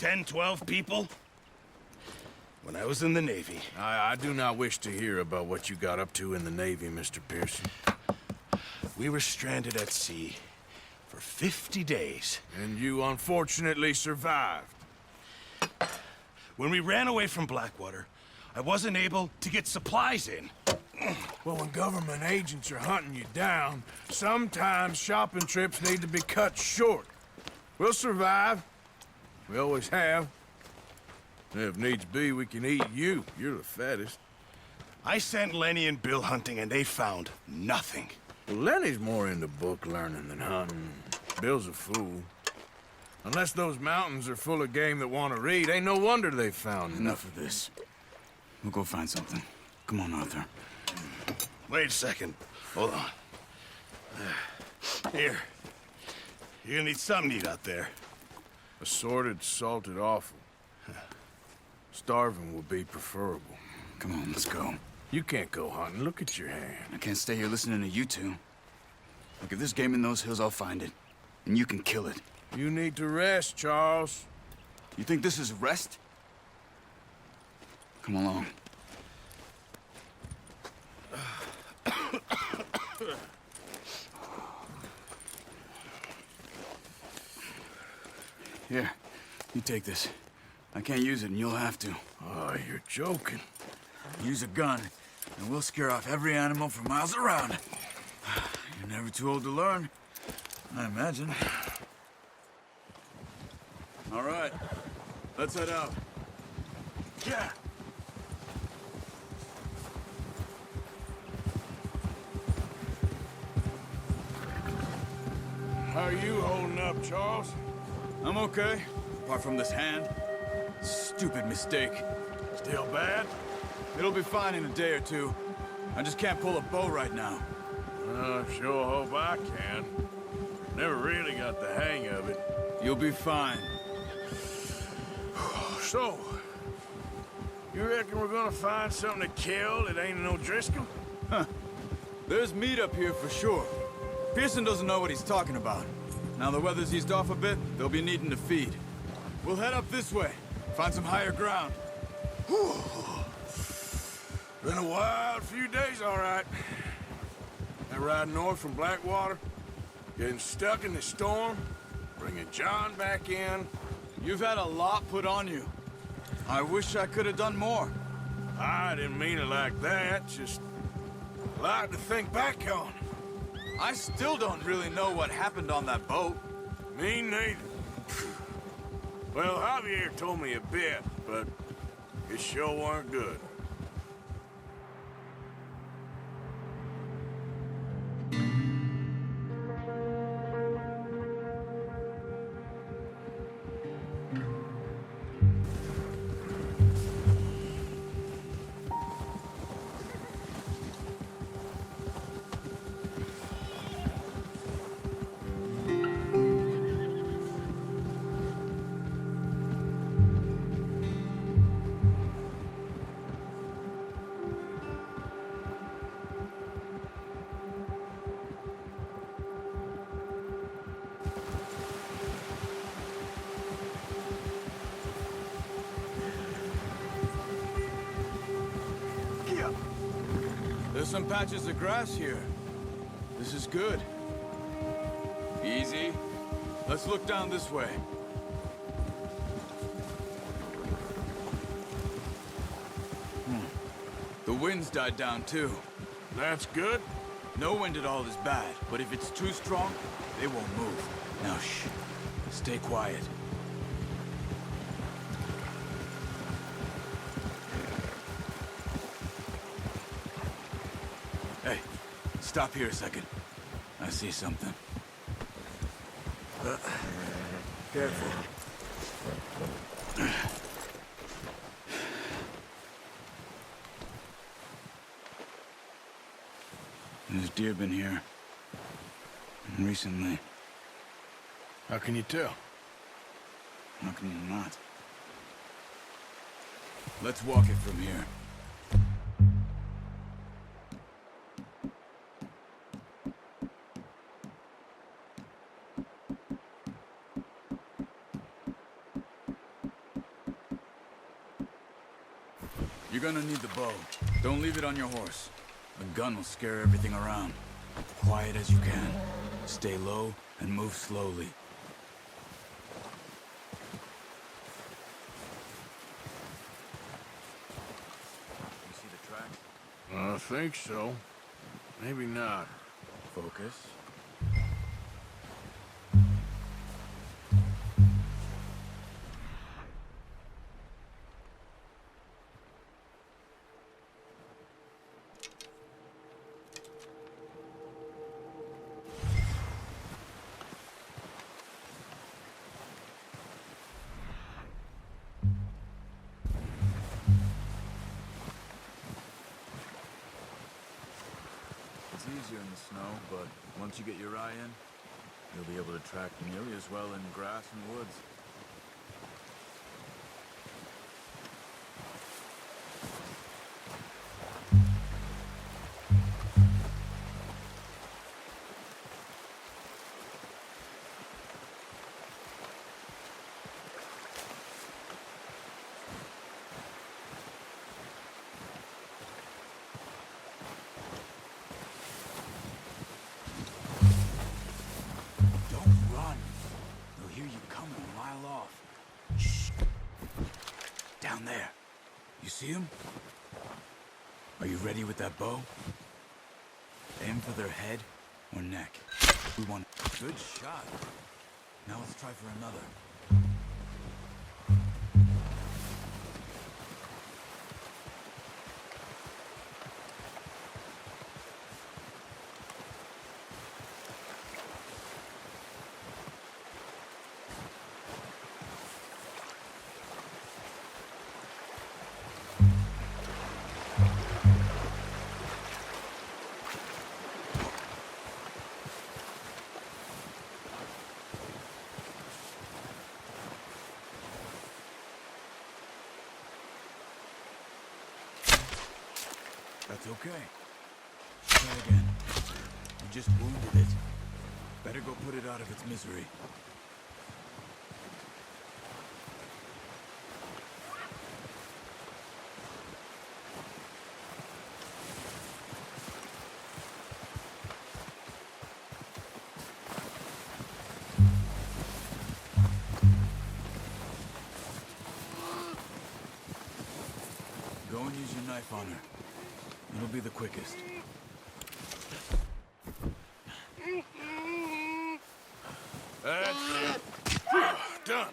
10, 12 people. When I was in the Navy. I do not wish to hear about what you got up to in the Navy, Mr. Pearson. We were stranded at sea for 50 days. And you unfortunately survived. When we ran away from Blackwater, I wasn't able to get supplies in. Well, when government agents are hunting you down, sometimes shopping trips need to be cut short. We'll survive. We always have. If needs be, we can eat you. You're the fattest. I sent Lenny and Bill hunting, and they found nothing. Well, Lenny's more into book learning than hunting. Bill's a fool. Unless those mountains are full of game that want to read, ain't no wonder they found Enough of this. We'll go find something. Come on, Arthur. Wait a second. Hold on. Here. You're gonna need something to eat out there. Assorted, salted offal. Starving would be preferable. Come on, let's go. You can't go hunting. Look at your hand. I can't stay here listening to you two. Look, if there's game in those hills, I'll find it. And you can kill it. You need to rest, Charles. You think this is rest? Come along. Here, you take this. I can't use it, and you'll have to. Oh, you're joking. Use a gun, and we'll scare off every animal for miles around. You're never too old to learn, I imagine. All right, let's head out. Yeah. How are you holding up, Charles? I'm okay, apart from this hand. Stupid mistake. Still bad? It'll be fine in a day or two. I just can't pull a bow right now. I sure hope I can. Never really got the hang of it. You'll be fine. So, you reckon we're gonna find something to kill that ain't no Driscoll? There's meat up here for sure. Pearson doesn't know what he's talking about. Now the weather's eased off a bit, they'll be needing to feed. We'll head up this way, find some higher ground. Whew. Been a wild few days, all right. That ride north from Blackwater, getting stuck in the storm, bringing John back in. You've had a lot put on you. I wish I could have done more. I didn't mean it like that, just a lot to think back on. I still don't really know what happened on that boat. Me neither. Well, Javier told me a bit, but it sure weren't good. There's some patches of grass here. This is good. Easy. Let's look down this way. The wind's died down too. That's good. No wind at all is bad, but if it's too strong, they won't move. Now shh. Stay quiet. Hey, stop here a second. I see something. Careful. There's deer been here. Recently. How can you tell? How can you not? Let's walk it from here. You're gonna need the bow. Don't leave it on your horse. The gun will scare everything around. Quiet as you can. Stay low and move slowly. You see the tracks? I think so. Maybe not. Focus. It's easier in the snow, but once you get your eye in, you'll be able to track nearly as well in grass and woods. Down there. You see him? Are you ready with that bow? Aim for their head or neck. We want... Good shot. Now let's try for another. That's okay. Try again. You just wounded it. Better go put it out of its misery. Go and use your knife on her. It'll be the quickest. That's it. Done.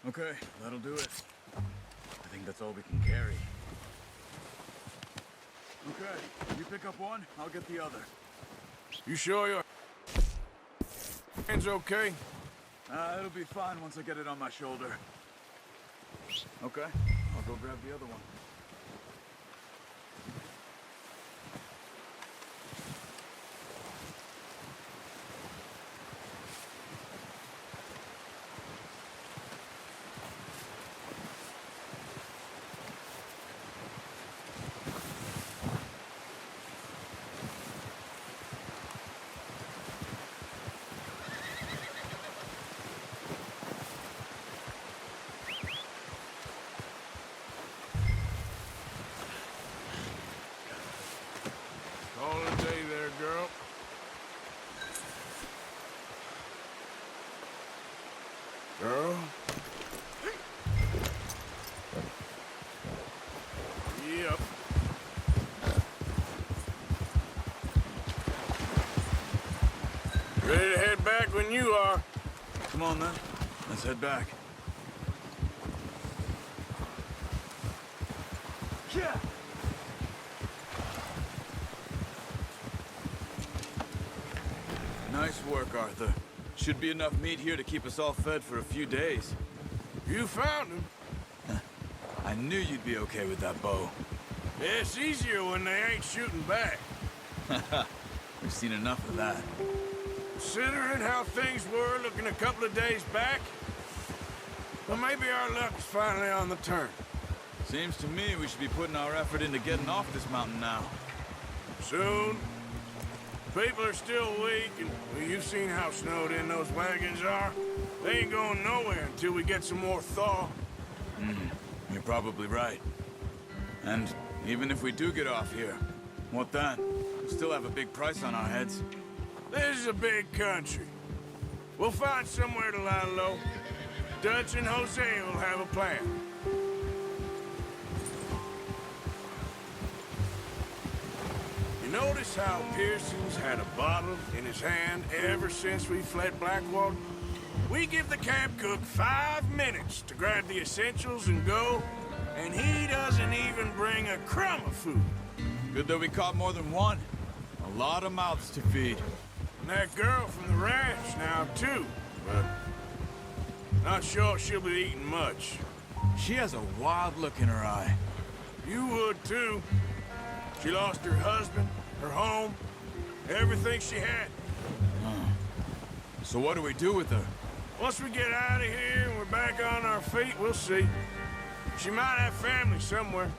Okay, that'll do it. I think that's all we can carry. Okay, you pick up one, I'll get the other. You sure your hand's okay? It'll be fine once I get it on my shoulder. Okay, I'll go grab the other one. Call it a day there, girl. Girl? Yep. Ready to head back when you are. Come on, then. Let's head back. Yeah. Nice work, Arthur. Should be enough meat here to keep us all fed for a few days. You found him. I knew you'd be okay with that bow. It's easier when they ain't shooting back. We've seen enough of that. Considering how things were looking a couple of days back, well, maybe our luck's finally on the turn. Seems to me we should be putting our effort into getting off this mountain now. Soon. People are still weak, and well, you've seen how snowed in those wagons are. They ain't going nowhere until we get some more thaw. You're probably right. And even if we do get off here, what then? We still have a big price on our heads. This is a big country. We'll find somewhere to lie low. Dutch and Hosea will have a plan. You notice how Pearson's had a bottle in his hand ever since we fled Blackwater? We give the camp cook 5 minutes to grab the essentials and go, and he doesn't even bring a crumb of food. Good that we caught more than one. A lot of mouths to feed. And that girl from the ranch now, too, but not sure she'll be eating much. She has a wild look in her eye. You would, too. She lost her husband, her home, everything she had. So what do we do with her? Once we get out of here and we're back on our feet, we'll see. She might have family somewhere.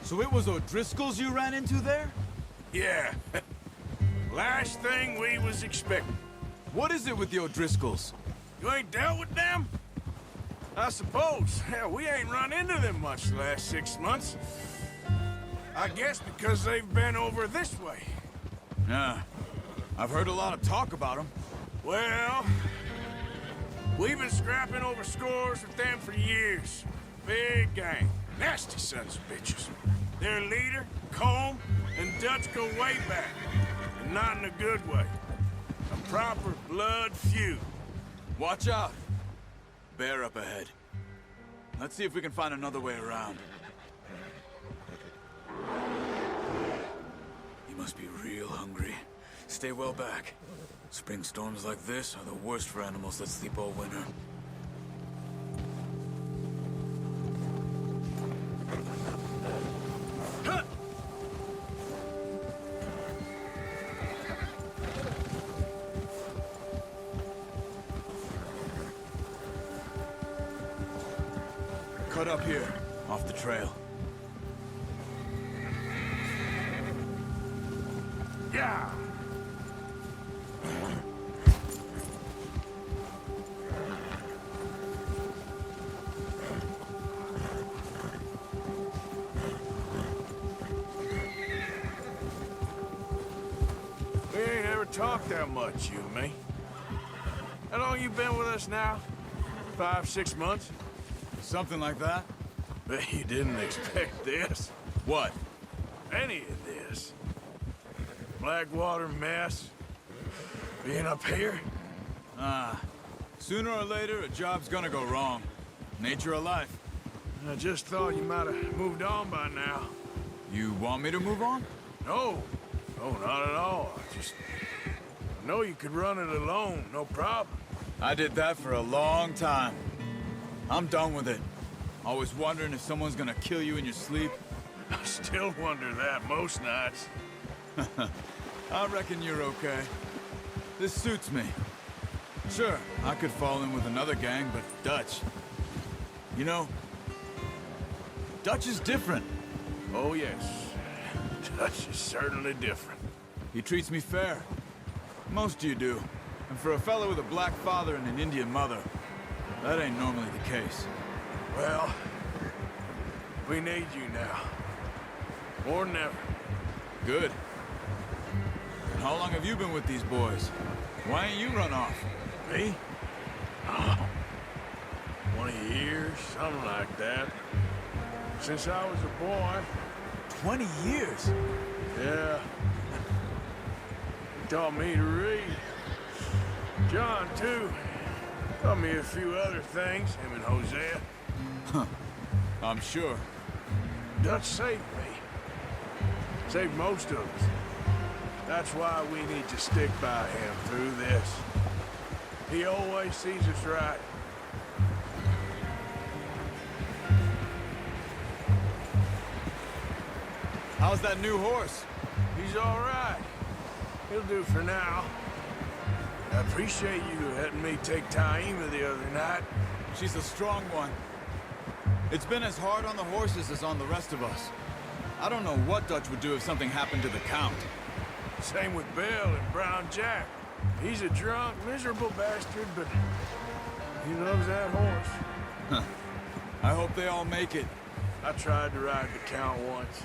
So it was O'Driscoll's you ran into there? Yeah. Last thing we was expecting. What is it with the O'Driscolls? You ain't dealt with them? I suppose. Hell, we ain't run into them much the last 6 months. I guess because they've been over this way. Yeah. I've heard a lot of talk about them. Well, we've been scrapping over scores with them for years. Big gang. Nasty sons of bitches. Their leader, Colm, and Dutch go way back. And not in a good way. A proper blood feud. Watch out. Bear up ahead. Let's see if we can find another way around. You must be real hungry. Stay well back. Spring storms like this are the worst for animals that sleep all winter. Cut up here, off the trail. Yeah. We ain't ever talked that much, you and me. How long you been with us now? 5, 6 months? Something like that? Bet you didn't expect this. What? Any of this. Blackwater mess. Being up here? Sooner or later, a job's gonna go wrong. Nature of life. I just thought you might have moved on by now. You want me to move on? No. No, not at all. I know you could run it alone, no problem. I did that for a long time. I'm done with it. Always wondering if someone's gonna kill you in your sleep. I still wonder that most nights. I reckon you're okay. This suits me. Sure, I could fall in with another gang, but Dutch... You know, Dutch is different. Oh, yes. Dutch is certainly different. He treats me fair. Most you do. And for a fellow with a black father and an Indian mother, that ain't normally the case. Well, we need you now. More than ever. Good. And how long have you been with these boys? Why ain't you run off? Me? Oh, 20 years, something like that. Since I was a boy. 20 years? Yeah. He taught me to read. John, too. Taught me a few other things, him and Hosea. I'm sure. Dutch saved me. Saved most of us. That's why we need to stick by him through this. He always sees us right. How's that new horse? He's all right. He'll do for now. I appreciate you letting me take Taima the other night. She's a strong one. It's been as hard on the horses as on the rest of us. I don't know what Dutch would do if something happened to the Count. Same with Bill and Brown Jack. He's a drunk, miserable bastard, but he loves that horse. I hope they all make it. I tried to ride the Count once.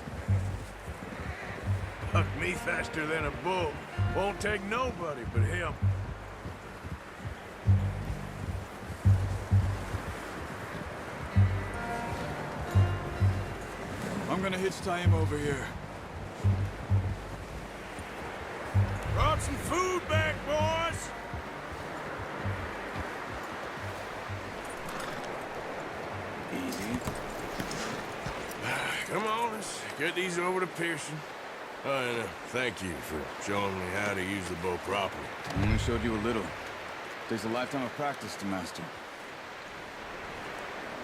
Bucked me faster than a bull. Won't take nobody but him. I'm gonna hitch tie him over here. Brought some food back, boys. Easy. Come on, let's get these over to Pearson. Oh, and thank you for showing me how to use the bow properly. I only showed you a little. Takes a lifetime of practice to master.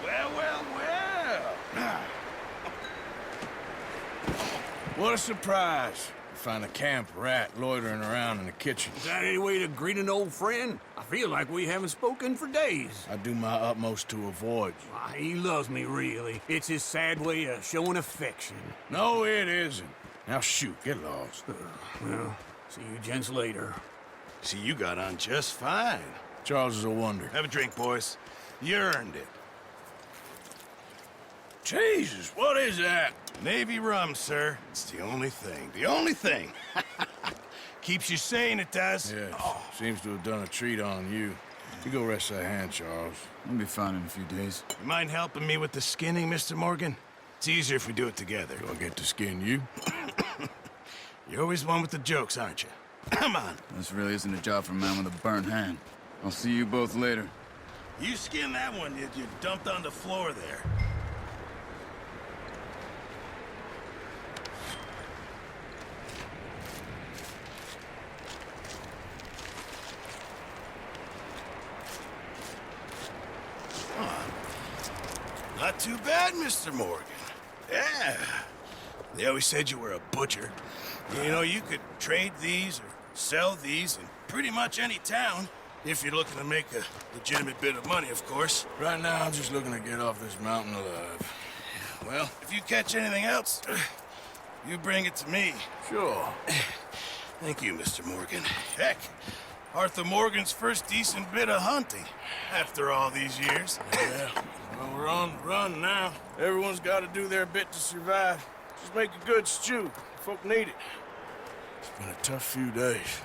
Well, well, well. What a surprise. To find a camp rat loitering around in the kitchen. Is that any way to greet an old friend? I feel like we haven't spoken for days. I do my utmost to avoid you. Why, he loves me, really. It's his sad way of showing affection. No, it isn't. Now shoot, get lost. Well, see you gents later. See, you got on just fine. Charles is a wonder. Have a drink, boys. You earned it. Jesus, what is that? Navy rum, sir. It's the only thing. The only thing. Keeps you sane, it does. Yes, seems to have done a treat on you. You go rest that hand, Charles. I'll be fine in a few days. You mind helping me with the skinning, Mr. Morgan? It's easier if we do it together. Do I get to skin you? You're always one with the jokes, aren't you? Come on. This really isn't a job for a man with a burnt hand. I'll see you both later. You skin that one you dumped on the floor there. Not too bad, Mr. Morgan. Yeah. They always said you were a butcher. You know, you could trade these or sell these in pretty much any town. If you're looking to make a legitimate bit of money, of course. Right now, I'm just looking to get off this mountain alive. Well, if you catch anything else, you bring it to me. Sure. Thank you, Mr. Morgan. Heck, Arthur Morgan's first decent bit of hunting after all these years. Yeah, well, we're on the run now. Everyone's got to do their bit to survive. Just make a good stew. Folk need it. It's been a tough few days.